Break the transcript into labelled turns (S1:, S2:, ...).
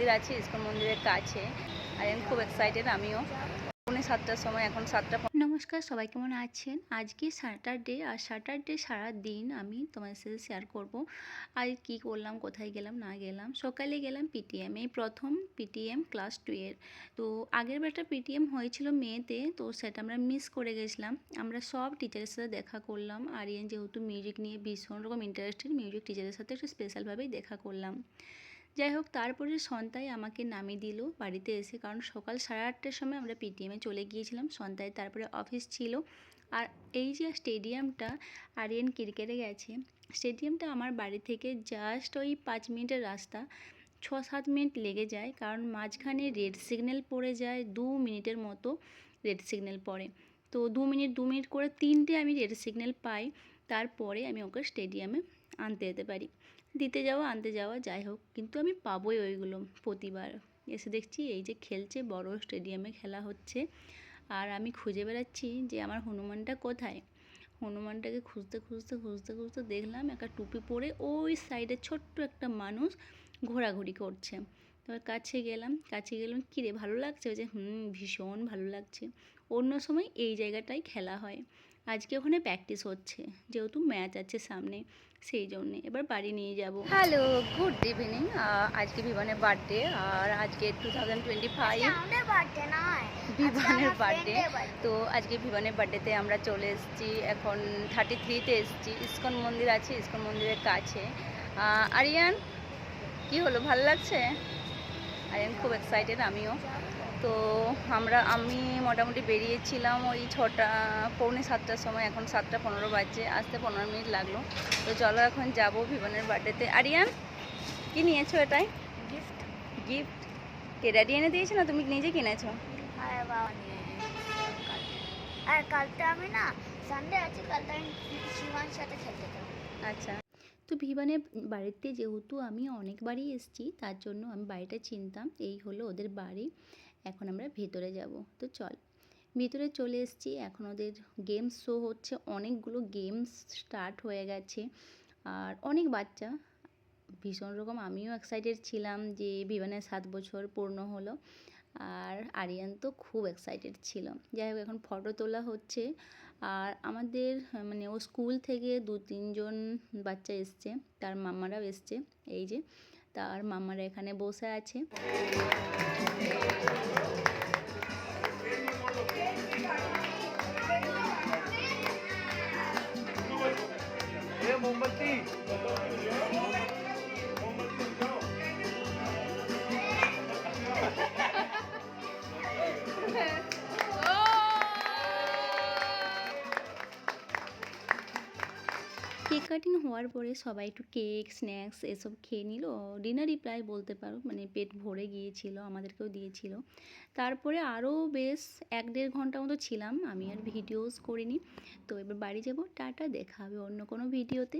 S1: মন্দির আছে, ইসকন মন্দিরের কাছে। আর আমি খুব এক্সাইটেড, আমিও। 7টার সময়, এখন 7টা।
S2: নমস্কার, সবাই কেমন আছেন? আজকে স্যাটারডে, আর স্যাটারডে সারাদিন আমি তোমার সাথে শেয়ার করব আজ কী করলাম, কোথায় গেলাম না গেলাম। সকালে গেলাম পিটিএম, এই প্রথম পিটিএম ক্লাস 2 এর। তো আগের একটা পিটিএম হয়েছিল মেতে, তো সেটা আমরা মিস করে গেছিলাম। আমরা সব টিচারের সাথে দেখা করলাম। আরিয়ান যেহেতু মিউজিক নিয়ে ভীষণ রকম ইন্টারেস্টেড, মিউজিক টিচারের সাথে একটু স্পেশালভাবেই দেখা করলাম। যাই হোক, তারপরে সন্ধ্যায় আমাকে নামিয়ে দিল বাড়িতে এসে, কারণ সকাল 8:30টার সময় আমরা পিটিএমে চলে গিয়েছিলাম। সন্ধ্যায় তারপরে অফিস ছিল। আর এই যে স্টেডিয়ামটা, আরিয়ান ক্রিকেটে গেছে, স্টেডিয়ামটা আমার বাড়ি থেকে জাস্ট ওই 5 মিনিটের রাস্তা। 6-7 মিনিট লেগে যায়, কারণ মাঝখানে রেড সিগন্যাল পড়ে যায়, 2 মিনিটের মতো রেড সিগন্যাল পড়ে। তো 2 মিনিট করে 3টে আমি রেড সিগন্যাল পাই, তারপরে আমি ওকে স্টেডিয়ামে আনতে যেতে পারি। দিতে যাওয়া আনতে যাওয়া যাই হোক, কিন্তু আমি পাবোই ওইগুলো। প্রতিবার এসে দেখছি এই যে খেলছে, বড় স্টেডিয়ামে খেলা হচ্ছে, আর আমি খুঁজে বেড়াচ্ছি যে আমার হনুমানটা কোথায়। হনুমানটাকে খুঁজতে খুঁজতে খুঁজতে খুঁজতে দেখলাম একটা টুপি পরে ওই সাইডে ছোট্ট একটা মানুষ ঘোরাঘুরি করছে। এবার কাছে গেলাম কী রে, ভালো লাগছে? ওই যে ভীষণ ভালো লাগছে। অন্য সময় এই জায়গাটায় খেলা হয়, আজকে ওখানে প্র্যাকটিস হচ্ছে, যেহেতু ম্যাচ আছে সামনে, সেই জন্যে। এবার বাড়ি নিয়ে যাব।
S1: Hello, good evening. আজকে বিভানের বার্থডে, আর আজকে 2025 বিভানের বার্থডে। তো আজকে বিভানের বার্থডেতে আমরা চলে এসেছি, এখন 33তে এসেছি। ইসকন মন্দির আছে, ইসকন মন্দিরের কাছে। আরিয়ান, কি হলো, ভালো লাগছে? আরিয়ান খুব এক্সাইটেড, আমিও। তো আমি মোটামুটি বেরিয়েছিলাম ওই 6:45-7টার সময়, এখন 7:15 বাজছে, আসতে 15 মিনিট লাগলো। তো চলো এখন যাব বিভানের বার্থডেতে। আরিয়ান, কি নিয়েছো এটাই?
S2: গিফট।
S1: গিফট? কে, ড্যাডি এনে দিয়েছে না তুমি নিজে কিনেছো?
S2: আর বাবা নিয়ে, আর কালটা আমি না সানডে আছে, কালটা আমি শিবান সাথে খেলতে যাব।
S1: আচ্ছা।
S2: তো ভিভানের বাড়িতে যেহেতু আমি অনেকবারই এসেছি, তার জন্য আমি বাড়িটা চিনতাম। এই হলো ওদের বাড়ি। এখন আমরা ভেতরে যাব। তো চল, ভিতরে চলে এসেছি। এখন ওদের গেমস শো হচ্ছে, অনেকগুলো গেমস স্টার্ট হয়ে গেছে, আর অনেক বাচ্চা। ভীষণ রকম আমিও এক্সাইটেড ছিলাম যে ভিভানের 7 বছর পূর্ণ হলো, আর আরিয়ান তো খুব এক্সাইটেড ছিল। যাই হোক, এখন ফটো তোলা হচ্ছে। আর আমাদের মানে ও স্কুল থেকে 2-3 জন বাচ্চা এসছে, তার মামারাও এসছে। এই যে তার মামারা এখানে বসে আছে।
S3: মোমবাতি
S2: কেক কাটিং হওয়ার পরে সবাই একটু কেক, স্ন্যাক্স এসব খেয়ে নিল। ডিনারই প্রায় বলতে পারো, মানে পেট ভরে গিয়েছিল, আমাদেরকেও দিয়েছিল। তারপরে আরও বেশ 1-1.5 ঘন্টা মতো ছিলাম, আমি আর ভিডিওস করিনি। তো এবার বাড়ি যাব, টাটা, দেখা হবে অন্য কোনো ভিডিওতে।